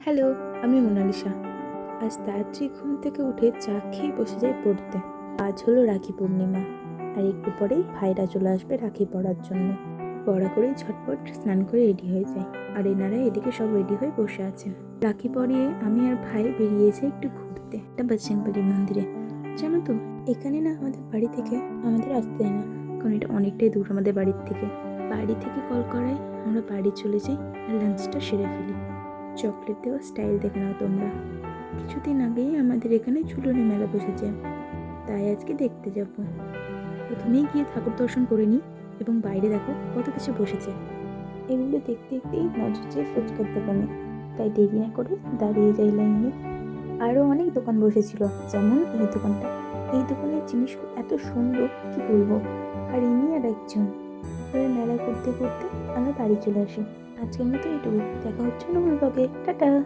Hello, আমি Mona Lisa. আজ তাড়াতাড়ি ঘুম থেকে উঠে চা খেয়ে বসে যাই পড়তে। আজ হলো রাখি পূর্ণিমা, আর একটু পরেই ভাইরা চলে আসবে রাখি পরার জন্য। পড়া করেই ঝটপট স্নান করে রেডি হয়ে যায়, আর এনারা এদিকে সব রেডি হয়ে বসে আছেন। রাখি পরিয়ে আমি আর ভাই বেরিয়েছে একটু ঘুরতে একটা বজরংবলী মন্দিরে। জানো তো, এখানে না আমাদের বাড়ি থেকে আমাদের আসতে দেয় না, কারণ এটা অনেকটাই দূর আমাদের বাড়ির থেকে। বাড়ি থেকে কল করায় আমরা বাড়ি চলে যাই আর লাঞ্চটা সেরে ফেলি। চকলেট দেওয়া স্টাইল দেখে নাও তোমরা। কিছুদিন আগেই আমাদের এখানে ঝুলনে মেলা বসেছে, তাই আজকে দেখতে যাব। প্রথমেই গিয়ে ঠাকুর দর্শন করে নিই, এবং বাইরে দেখো কত কিছু বসেছে। এগুলো দেখতে দেখতেই নজর চেয়ে ফুচকার দোকানে, তাই দেরি না করে দাঁড়িয়ে যাই লাইনে। আরও অনেক দোকান বসেছিল, যেমন এই দোকানটা। এই দোকানের জিনিসগুলো এত সুন্দর, কি বলবো। আর ইনি আর একজন। তবে মেলা ঘুরতে ঘুরতে আমরা বাড়ি চলে আসি। আজকের মতো এটুকু। দেখা হচ্ছে নতুন ব্লগে। টাটা।